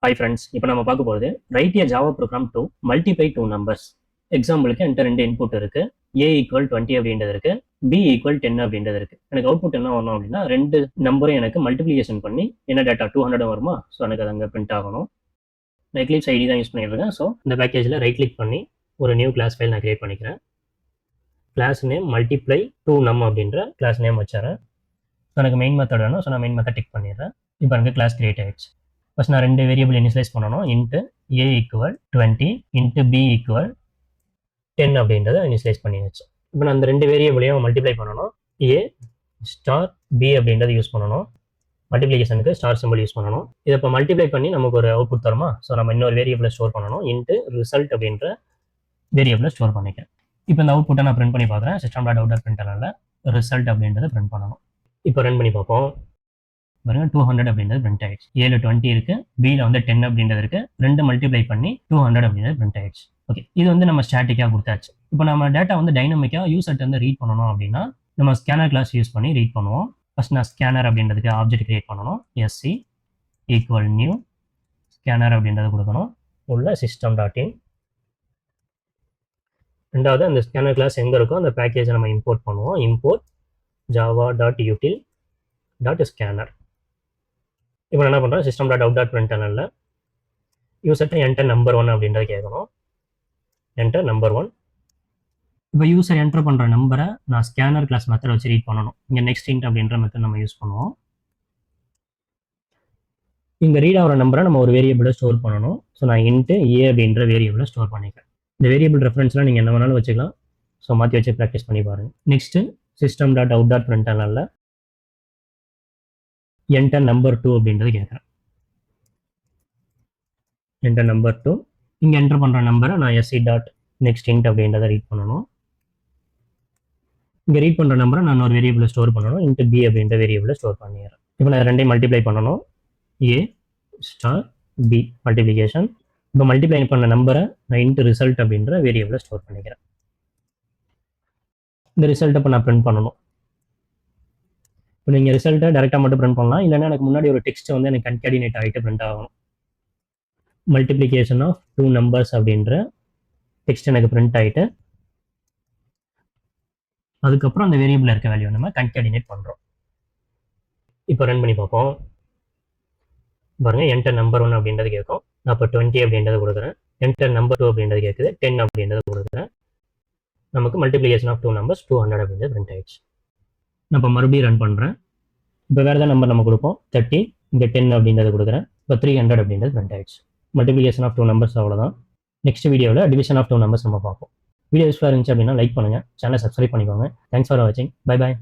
Hi friends, இப்போ நம்ம பார்க்க போகிறது write a Java program to multiply two numbers. எக்ஸாம்பிளுக்கு என்கிட்ட ரெண்டு இன்புட் இருக்கு. ஏ ஈக்குவல் 20 அப்படின்றது இருக்கு, பி ஈக்குவல் 10 அப்படின்றது இருக்கு. எனக்கு அவுட்புட் என்ன வரணும் அப்படின்னா, ரெண்டு நம்பரும் எனக்கு மல்டிப்ளிகேஷன் பண்ணி என்ன டேட்டா 200 வருமா? ஸோ எனக்கு அது அங்கே பிரிண்ட் ஆகணும். நான் எக்லிப்ஸ் ஐடி தான் யூஸ் பண்ணியிருக்கேன். ஸோ இந்த பேக்கேஜில் ரைட் கிளிக் பண்ணி ஒரு நியூ கிளாஸ் ஃபைல் நான் கிரியேட் பண்ணிக்கிறேன். கிளாஸ் நேம் மல்டிப்ளை டூ நம் அப்படின்ற கிளாஸ் நேம் வச்சுறேன். ஸோ எனக்கு மெயின் மெத்தட் வேணும். ஸோ நான் மெயின் மெத்தட் டிக் பண்ணிடுறேன். இப்போ எனக்கு கிளாஸ் கிரியேட் ஆகிடுச்சு. ஃபஸ்ட் நான் ரெண்டு வேரியபிள் இனிஷியலைஸ் பண்ணணும். இன்ட்டு ஏ ஈக்குவல் 20 இன்ட்டு பி ஈக்குவல் 10 அப்படின்றத இனிஷியலைஸ் பண்ணியாச்சு. இப்போ நான் அந்த ரெண்டு வேரியபிளையும் மல்டிப்ளை பண்ணணும். ஏ ஸ்டார் பி அப்படின்றத யூஸ் பண்ணணும். மல்டிப்ளிகேஷனுக்கு ஸ்டார் சிம்பிள் யூஸ் பண்ணணும். இதை இப்போ மல்டிப்ளை பண்ணி நமக்கு ஒரு அவுட்புட் தருமா? ஸோ நம்ம இன்னொரு வேரியபிளை ஸ்டோர் பண்ணணும். இன்ட்டு ரிசல்ட் அப்படின்ற வேரியபிளை ஸ்டோர் பண்ணிக்கிறேன். இப்போ இந்த அவுட்புட்டை நான் பிரிண்ட் பண்ணி பார்க்குறேன். சிஸ்டம் டாட் அவுட்டர் பிரிண்டரில் ரிசல்ட் அப்படின்றத பிரிண்ட் பண்ணணும். இப்போ ரன் பண்ணி பார்ப்போம். பாருங்க 200 அப்படின்றது பிரிண்ட் ஆயிடுச்சு. ஏல 20 இருக்கு, பியில் வந்து 10 அப்படின்றது இருக்கு. ரெண்டு மல்டிப்ளை பண்ணி 200 அப்படின்றது பிரிண்ட் ஆயிடுச்சு. ஓகே, இது வந்து நம்ம ஸ்டாட்டிக்காக கொடுத்தாச்சு. இப்போ நம்ம டேட்டா வந்து டைனமிக்காக யூசர்ட் வந்து ரீட் பண்ணணும் அப்படின்னா நம்ம ஸ்கேனர் கிளாஸ் யூஸ் பண்ணி ரீட் பண்ணுவோம். ஃபர்ஸ்ட் நான் ஸ்கேனர் அப்படின்றதுக்கு ஆப்ஜெக்ட் கிரியேட் பண்ணணும். எஸ்சி ஈக்குவல் நியூ ஸ்கேனர் அப்படின்றத கொடுக்கணும். உள்ள சிஸ்டம் டாட் இன். ரெண்டாவது அந்த ஸ்கேனர் கிளாஸ் எங்கே இருக்கோ அந்த பேக்கேஜை நம்ம இம்போர்ட் பண்ணுவோம். Import Java dot util dot scanner. இப்போ என்ன பண்ணுறோம், சிஸ்டம் டாட் அவுட் டாட் பிரிண்டரில் யூசர்ட்ட என்டர் நம்பர் 1 அப்படின்றத கேட்கணும். Enter number 1. இப்போ யூசர் என்டர் பண்ணுற நம்பரை நான் ஸ்கேனர் கிளாஸ் மெத்தட் வச்சு ரீட் பண்ணணும். இங்கே நெக்ஸ்ட் இன்ட் அப்படின்ற மெத்தட் நம்ம யூஸ் பண்ணுவோம். இங்கே ரீட் ஆகிற நம்பரை நம்ம ஒரு வேரியபிளை ஸ்டோர் பண்ணணும். ஸோ நான் இன்ட்டு ஏ அப்படின்ற வேரியபிளை ஸ்டோர் பண்ணிக்கிறேன். இந்த வேரியபிள் ரெஃபரன்ஸ்லாம் நீங்கள் என்ன வேணாலும் வச்சுக்கலாம். ஸோ மாற்றி வச்சு ப்ராக்டிஸ் பண்ணி பாருங்கள். Next system dot out dot பிரிண்டரில் என்டர் நம்பர் 2 அப்படின்றது கேட்குறேன். Enter number 2. இங்கே என்டர் பண்ணுற நம்பரை நான் எஸ்சி டாட் நெக்ஸ்ட் இன்ட் அப்படின்றத ரீட் பண்ணணும். இங்கே ரீட் பண்ணுற நம்பரை நான் ஒரு வேரியபிளை ஸ்டோர் பண்ணணும். இன்ட்டு பி அப்படின்ற வேரியபிளை ஸ்டோர் பண்ணிடுறேன். இப்போ நான் ரெண்டையும் மல்டிப்ளை பண்ணணும். A star b multiplication. இப்போ மல்டிப்ளை பண்ண நம்பரை நான் இன்ட்டு ரிசல்ட் அப்படின்ற வேரியபிளை ஸ்டோர் பண்ணிக்கிறேன். இந்த ரிசல்ட்டை இப்போ நான் பிரிண்ட் பண்ணணும். இப்போ நீங்கள் ரிசல்ட்டை டேரெக்டாக மட்டும் பிரிண்ட் பண்ணலாம். இல்லைன்னா எனக்கு முன்னாடி ஒரு டெக்ஸ்ட் வந்து எனக்கு கன்கேடினேட் ஆகிட்டு பிரிண்ட் ஆகணும். மல்டிப்ளிகேஷன் ஆஃப் டூ நம்பர்ஸ் அப்படின்ற டெக்ஸ்ட் எனக்கு பிரிண்ட் ஆகிட்டு அதுக்கப்புறம் அந்த வேரியபிள் இருக்க வேல்யூ நம்ம கன்கேடினேட் பண்ணுறோம். இப்போ ரன் பண்ணி பார்ப்போம். பாருங்க, என்டர் நம்பர் 1 அப்படின்றது கேட்கும். நான் இப்போ 20 அப்படின்றத கொடுக்குறேன். என்டர் நம்பர் 2 அப்படின்றது கேட்குது. 10 அப்படின்றத கொடுக்குறேன். நமக்கு மல்டிப்ளிகேஷன் ஆஃப் டூ நம்பர்ஸ் 200 அப்படின்றது பிரிண்ட் ஆயிடுச்சு. நான் இப்போ மறுபடியும் ரன் பண்ணுறேன். இப்போ வேறு ஏதாவது நம்பர் நம்ம கொடுப்போம். 30 இங்கே 10 அப்படின்றத கொடுக்குறேன். இப்போ 300 அப்படின்றது பிரிண்ட் ஆயிடுச்சு. மல்டிப்ளிகேஷன் ஆஃப் டூ நம்பர்ஸ் அவ்வளோதான். நெக்ஸ்ட் வீடியோவில் டிவிஷன் ஆஃப் டூ நம்பர்ஸ் நம்ம பார்ப்போம். வீடியோ யூஸ்ஃபுல்லாக இருந்துச்சு அப்படின்னா லைக் பண்ணுங்கள், சேனலை சப்ஸ்கிரைப் பண்ணிக்கோங்க. தேங்க்ஸ் ஃபார் வாட்சிங். Bye bye.